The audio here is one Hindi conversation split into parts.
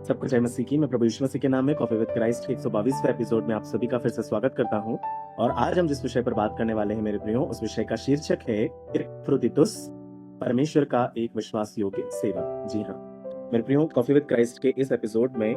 सबको जय मसीह की। मैं प्रभु यीशु मसीह के नाम में कॉफी विद क्राइस्ट के 122वें एपिसोड में आप सभी का फिर से स्वागत करता हूं। और आज हम जिस विषय पर बात करने वाले हैं मेरे प्रियो, उस विषय का शीर्षक है इपफ्रुदीतुस, परमेश्वर का एक विश्वास योग्य सेवक। जी हाँ मेरे प्रियो, कॉफी विद क्राइस्ट के इस एपिसोड में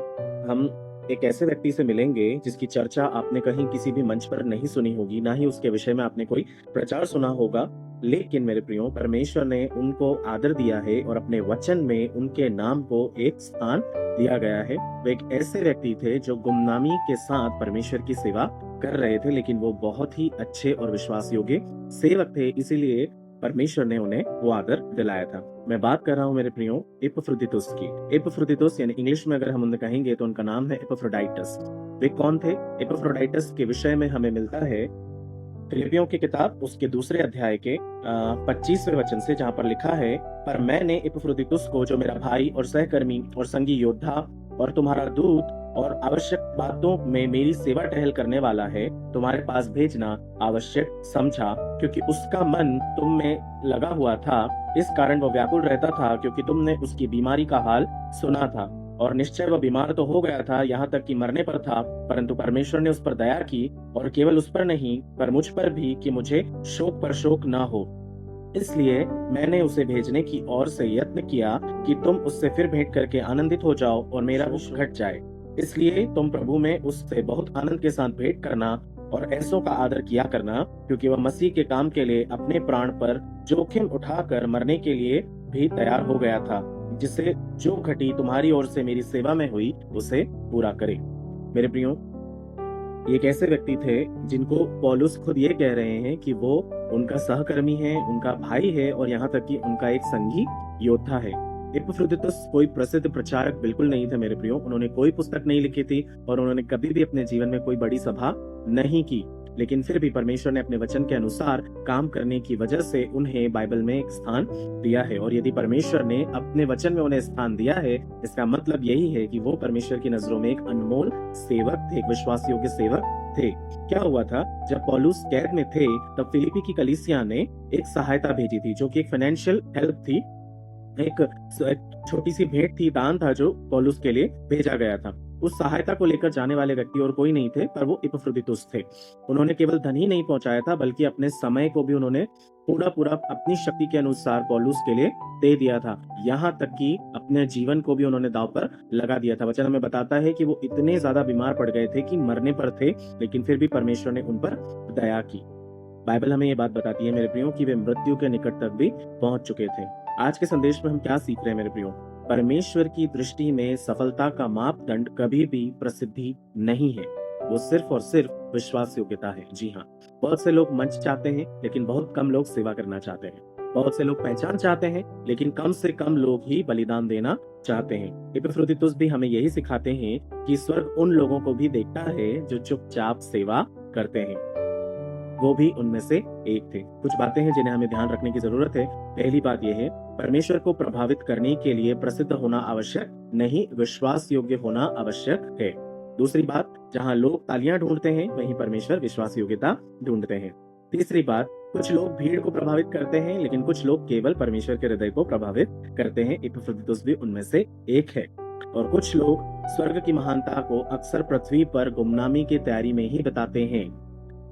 हम एक ऐसे व्यक्ति से मिलेंगे जिसकी चर्चा आपने कहीं किसी भी मंच पर नहीं सुनी होगी, ना ही उसके विषय में आपने कोई प्रचार सुना होगा। लेकिन मेरे प्रियो, परमेश्वर ने उनको आदर दिया है और अपने वचन में उनके नाम को एक स्थान दिया गया है। वो एक ऐसे व्यक्ति थे जो गुमनामी के साथ परमेश्वर की सेवा कर रहे थे, लेकिन वो बहुत ही अच्छे और विश्वास योग्य सेवक थे, इसीलिए परमेश्वर ने उन्हें वो आदर दिलाया था। मैं बात कर रहा हूँ मेरे प्रियो इपफ्रुदीतुस की। इपफ्रुदीतुस यानी इंग्लिश में अगर हम उन्हें कहेंगे तो उनका नाम है एपिफ्रोडाइटस। वे कौन थे? एपिफ्रोडाइटस के विषय में हमें मिलता है फिलिपियों की किताब उसके दूसरे अध्याय के 25वें वचन से, जहां पर लिखा है, पर मैंने इपफ्रुदीतुस को, जो मेरा भाई और सहकर्मी और संगी योद्धा और तुम्हारा दूत और आवश्यक बातों में मेरी सेवा टहल करने वाला है, तुम्हारे पास भेजना आवश्यक समझा, क्योंकि उसका मन तुम में लगा हुआ था। इस कारण वह व्याकुल रहता था, क्योंकि तुमने उसकी बीमारी का हाल सुना था। और निश्चय वह बीमार तो हो गया था, यहाँ तक कि मरने पर था, परंतु परमेश्वर ने उस पर दया की, और केवल उस पर नहीं पर मुझ पर भी, कि मुझे शोक पर शोक ना हो। इसलिए मैंने उसे भेजने की ओर से यत्न किया कि तुम उससे फिर भेंट करके आनंदित हो जाओ और मेरा दुख घट जाए। इसलिए तुम प्रभु में उससे बहुत आनंद के साथ भेंट करना और ऐसों का आदर किया करना, क्योंकि वह मसीह के काम के लिए अपने प्राण पर जोखिम उठाकर मरने के लिए भी तैयार हो गया था, जिससे जो घटी तुम्हारी ओर से मेरी सेवा में हुई उसे पूरा करे। मेरे प्रियो, ये एक ऐसे व्यक्ति थे जिनको पौलुस खुद ये कह रहे हैं कि वो उनका सहकर्मी है, उनका भाई है और यहाँ तक कि उनका एक संगी योद्धा है। इपफ्रुदीतुस कोई प्रसिद्ध प्रचारक बिल्कुल नहीं थे मेरे प्रियो। उन्होंने कोई पुस्तक नहीं लिखी थी और उन्होंने कभी भी अपने जीवन में कोई बड़ी सभा नहीं की, लेकिन फिर भी परमेश्वर ने अपने वचन के अनुसार काम करने की वजह से उन्हें बाइबल में एक स्थान दिया है। और यदि परमेश्वर ने अपने वचन में उन्हें स्थान दिया है, इसका मतलब यही है कि वो परमेश्वर की नजरों में एक अनमोल सेवक थे, एक विश्वास योग्य सेवक थे। क्या हुआ था, जब पौलुस कैद में थे तब फिलिपी की कलीसिया ने एक सहायता भेजी थी, जो कि एक फाइनेंशियल हेल्प थी, एक छोटी सी भेंट थी, दान था जो पौलुस के लिए भेजा गया था। उस सहायता को लेकर जाने वाले व्यक्ति और कोई नहीं थे, पर वो इपफ्रुदीतुस थे। उन्होंने केवल धन ही नहीं पहुंचाया था, बल्कि अपने समय को भी उन्होंने पूरा अपनी शक्ति के अनुसार पौलुस के लिए दे दिया था। यहाँ तक कि अपने जीवन को भी उन्होंने दांव पर लगा दिया था। वचन हमें बताता है कि वो इतने ज्यादा बीमार पड़ गए थे कि मरने पर थे, लेकिन फिर भी परमेश्वर ने उन पर दया की। बाइबल हमें ये बात बताती है मेरे प्रियो कि वे मृत्यु के निकट तक भी पहुंच चुके थे। आज के संदेश में हम क्या सीख रहे हैं मेरे प्रियो? परमेश्वर की दृष्टि में सफलता का मापदंड कभी भी प्रसिद्धि नहीं है, वो सिर्फ और सिर्फ विश्वास योग्यता है। जी हाँ, बहुत से लोग मंच चाहते हैं, लेकिन बहुत कम लोग सेवा करना चाहते हैं। बहुत से लोग पहचान चाहते हैं, लेकिन कम से कम लोग ही बलिदान देना चाहते हैं। इपफ्रुदीतुस भी हमें यही सिखाते हैं कि स्वर्ग उन लोगों को भी देखता है जो चुपचाप सेवा करते हैं। वो भी उनमें से एक थे। कुछ बातें हैं जिन्हें हमें ध्यान रखने की जरूरत है। पहली बात यह है, परमेश्वर को प्रभावित करने के लिए प्रसिद्ध होना आवश्यक नहीं, विश्वास योग्य होना आवश्यक है। दूसरी बात, जहां लोग तालियां ढूंढते हैं, वहीं परमेश्वर विश्वास योग्यता ढूंढते हैं। तीसरी बात, कुछ लोग भीड़ को प्रभावित करते हैं, लेकिन कुछ लोग केवल परमेश्वर के हृदय को प्रभावित करते हैं। इपफ्रुदीतुस भी उनमें से एक है। और कुछ लोग स्वर्ग की महानता को अक्सर पृथ्वी पर गुमनामी की तैयारी में ही बताते हैं।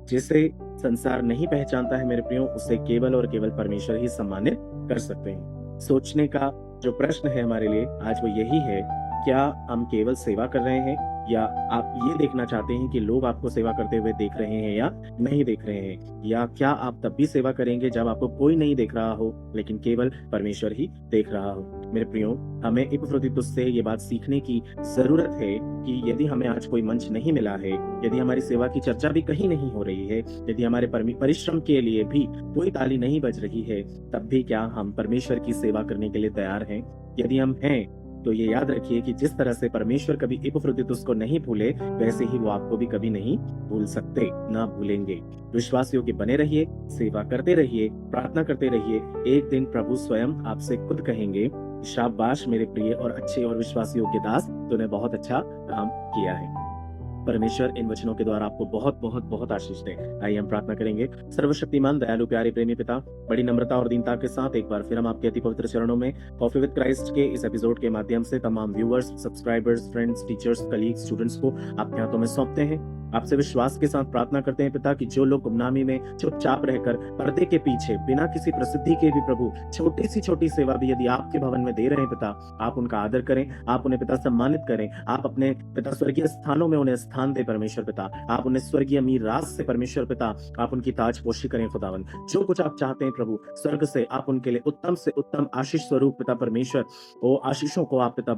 जिसे संसार नहीं पहचानता है मेरे प्रियो, उसे केवल और केवल परमेश्वर ही सम्मानित कर सकते हैं। सोचने का जो प्रश्न है हमारे लिए आज वो यही है, क्या हम केवल सेवा कर रहे हैं, या आप ये देखना चाहते हैं कि लोग आपको सेवा करते हुए देख रहे हैं या नहीं देख रहे हैं? या क्या आप तब भी सेवा करेंगे जब आपको कोई नहीं देख रहा हो, लेकिन केवल परमेश्वर ही देख रहा हो? मेरे प्रियो, हमें इपफ्रुदीतुस से ये बात सीखने की जरूरत है कि यदि हमें आज कोई मंच नहीं मिला है, यदि हमारी सेवा की चर्चा भी कहीं नहीं हो रही है, यदि हमारे परिश्रम के लिए भी कोई ताली नहीं बज रही है, तब भी क्या हम परमेश्वर की सेवा करने के लिए तैयार हैं? यदि हम हैं, तो ये याद रखिए कि जिस तरह से परमेश्वर कभी इपफ्रुदीतुस को नहीं भूले, वैसे ही वो आपको भी कभी नहीं भूल सकते, ना भूलेंगे। विश्वास योग्य बने रहिए, सेवा करते रहिए, प्रार्थना करते रहिए। एक दिन प्रभु स्वयं आपसे खुद कहेंगे, शाबाश मेरे प्रिय और अच्छे और विश्वास योग्य दास, तूने बहुत अच्छा काम किया है। परमेश्वर इन वचनों के द्वारा आपको बहुत बहुत बहुत आशीष दे। आइए हम प्रार्थना करेंगे। सर्वशक्तिमान दयालु प्यारे प्रेमी पिता, बड़ी नम्रता और दीनता के साथ एक बार फिर हम आपके अति पवित्र चरणों में कॉफी विद क्राइस्ट के इस एपिसोड के माध्यम से तमाम viewers, subscribers, friends, teachers, colleagues, students को आपके हाथों में सौंपते हैं। आपसे विश्वास के साथ प्रार्थना करते हैं पिता कि जो लोग गुमनामी में चुपचाप रहकर पर्दे के पीछे बिना किसी प्रसिद्धि के भी प्रभु छोटी सी छोटी सेवा भी यदि आपके भवन में दे रहे हैं पिता, आप उनका आदर करें, आप उन्हें पिता सम्मानित करें, आप अपने पिता स्वर्गीय स्थानों में उन्हें स्थान दे परमेश्वर पिता, आप उन्हें स्वर्गीय मीरास से परमेश्वर पिता आप उनकी ताजपोशी करें खुदावन। जो कुछ आप चाहते हैं प्रभु स्वर्ग से आप उनके लिए उत्तम से उत्तम आशीष स्वरूप पिता परमेश्वर, वो आशीषों को आप पिता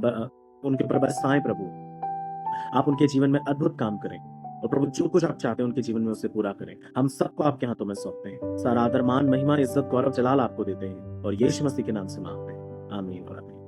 उनके ऊपर बरसाएं प्रभु, आप उनके जीवन में अद्भुत काम करें और प्रभु जो कुछ आप चाहते हैं उनके जीवन में उसे पूरा करें। हम सबको आपके हाथों में सौंपते हैं। सारा आदर, मान, महिमा, इज्जत, गौरव, जलाल आपको देते हैं और यीशु मसीह के नाम से मांगते हैं। आमीन और आमीन।